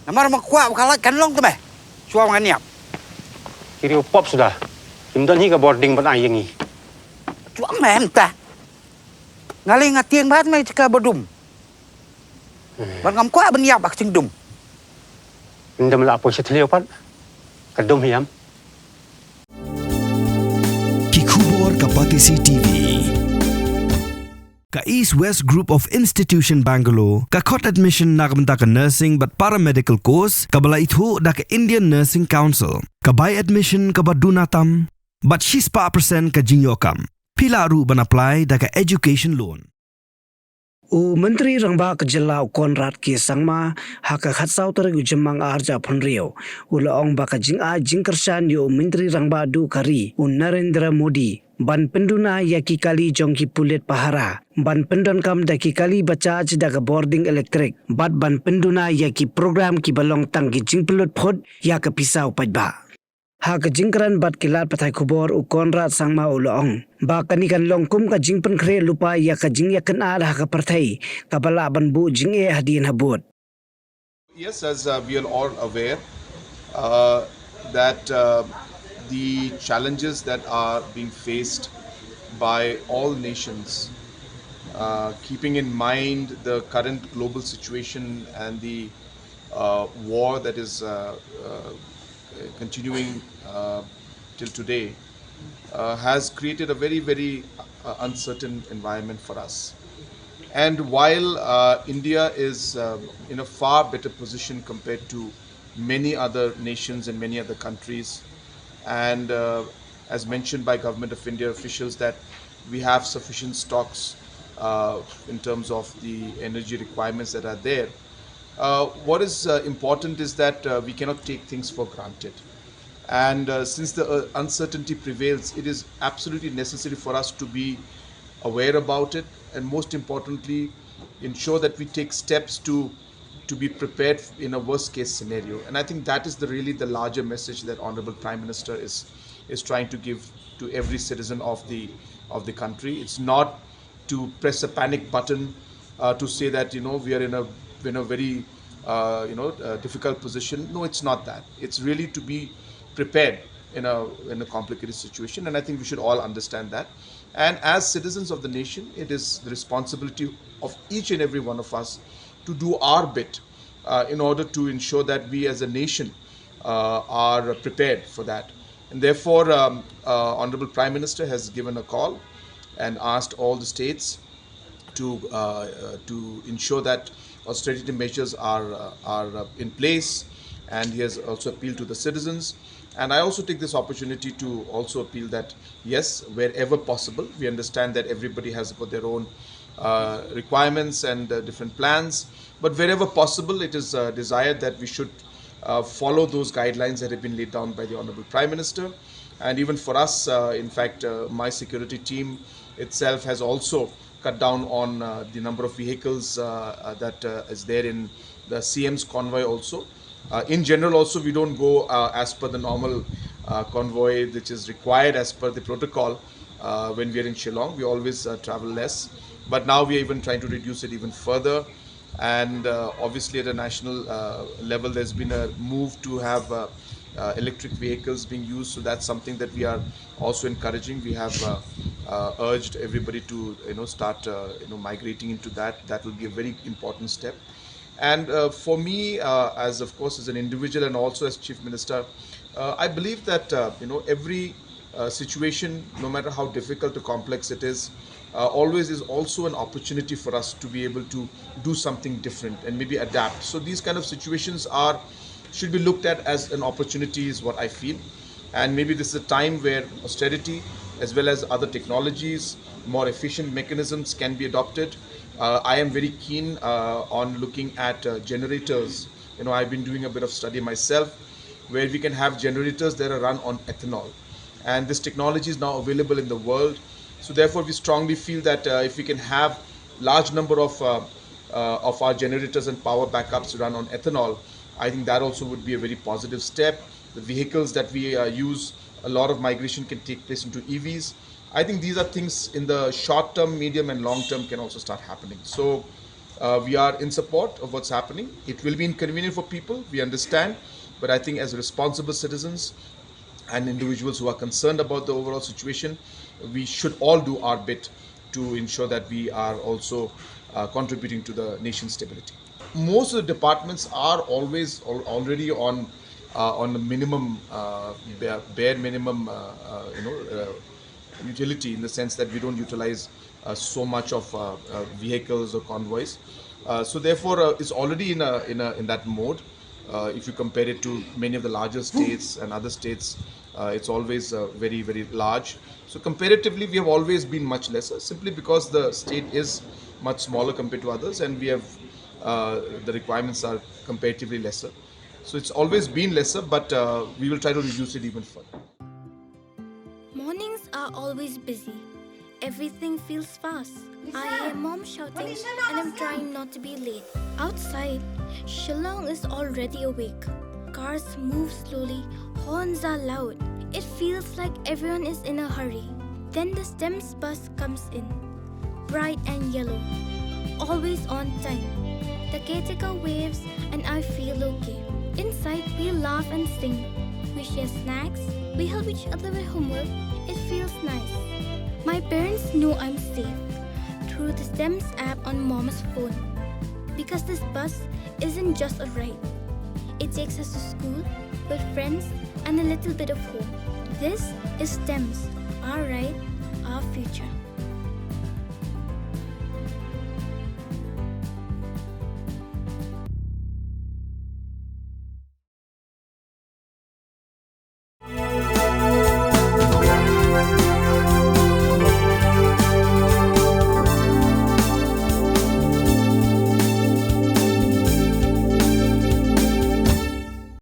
Namar makwa kalat kan long tu be. Suam kan niap. Kiri pop sudah. Kimdan hi ka boarding ban ai yangi. Suam mem ta. Ngali ngatieng bat mai cika bodum. Ban ngam kwa ban niap bak cingdum. Ndam la apo setleo pat. Kadum hiam. Kikubor Kapatisi TV. Ka East West Group of Institution Bangalore, ka khot admission nakamta ka nursing but paramedical course, ka bala ithu da ka Indian Nursing Council, ka buy admission ka Pynduna tam, but she's pa percent ka Pyndonkam. Pila ru ban apply da ka education loan. Menteri Rangba Kejelau Conrad ki sangma haka khatsau ter jemang arja phonrio ulaong baka jing Kyrshan yo Menteri Rangba du kari Narendra Modi ban Pynduna yaki kali jongki Pulit Pahara ban Pyndonkam daki kali bachaj daga boarding electric bat ban Pynduna yaki program ki balong tangki jing pulut phod ya ka pisau pajba haka jingkran bat kilat pathai khubor Conrad sangma ulaong ba kanikan longkum ka jingpen khre lupa ya ka jing yakan ada haka parthai kabala ban bu jing e hadin habut. Yes, as we are all aware that the challenges that are being faced by all nations, keeping in mind the current global situation and the war that is continuing till today, has created a very uncertain environment for us. And while India is in a far better position compared to many other nations and many other countries, and as mentioned by Government of India officials that we have sufficient stocks in terms of the energy requirements that are there, what is important is that we cannot take things for granted. And since the uncertainty prevails, it is absolutely necessary for us to be aware about it, and most importantly, ensure that we take steps to be prepared in a worst case scenario. And I think that is really the larger message that Honorable Prime Minister is trying to give to every citizen of the country. It's not to press a panic button to say that we are in a very difficult position. No, it's not that. It's really to be prepared in a complicated situation, and I think we should all understand that. And as citizens of the nation, it is the responsibility of each and every one of us to do our bit in order to ensure that we as a nation are prepared for that. And therefore, Honorable Prime Minister has given a call and asked all the states to ensure that austerity measures are in place, and he has also appealed to the citizens. And I also take this opportunity to also appeal that yes, wherever possible, we understand that everybody has got their own requirements and different plans, but wherever possible, it is desired that we should follow those guidelines that have been laid down by the Honorable Prime Minister. And even for us, in fact, my security team itself has also cut down on the number of vehicles that is there in the CM's convoy also. In general also, we don't go as per the normal convoy which is required as per the protocol when we are in Shillong. We always travel less, but now we are even trying to reduce it even further. And obviously at a national level, there's been a move to have electric vehicles being used, so that's something that we are also encouraging. We have urged everybody to start migrating into that. That will be a very important step. And for me, as of course as an individual and also as Chief Minister, I believe that every situation, no matter how difficult or complex it is, always is also an opportunity for us to be able to do something different and maybe adapt. So these kind of situations should be looked at as an opportunity, is what I feel. And maybe this is a time where austerity as well as other technologies, more efficient mechanisms can be adopted. I am very keen on looking at generators. I've been doing a bit of study myself, where we can have generators that are run on ethanol, and this technology is now available in the world. So therefore, we strongly feel that if we can have large number of our generators and power backups run on ethanol, I think that also would be a very positive step. The vehicles that we use, a lot of migration can take place into EVs. I think these are things in the short term, medium and long term can also start happening. So We are in support of what's happening. It will be inconvenient for people, we understand, but I think as responsible citizens and individuals who are concerned about the overall situation, we should all do our bit to ensure that we are also contributing to the nation's stability. Most of the departments are always already on the minimum, bare minimum, utility, in the sense that we don't utilize so much of vehicles or convoys. So therefore, it's already in that mode. If you compare it to many of the larger states and other states, it's always very, very large. So comparatively, we have always been much lesser, simply because the state is much smaller compared to others, and we have the requirements are comparatively lesser. So it's always been lesser, but we will try to reduce it even further. Mornings are always busy. Everything feels fast. I hear mom shouting and I'm trying not to be late. Outside, Shillong is already awake. Cars move slowly, horns are loud. It feels like everyone is in a hurry. Then the STEMS bus comes in, bright and yellow, always on time. The caretaker waves and I feel okay. Inside, we laugh and sing. We share snacks, we help each other with homework. It feels nice. My parents know I'm safe through the STEMS app on mom's phone. Because this bus isn't just a ride. It takes us to school with friends and a little bit of hope. This is STEMS, our ride, our future.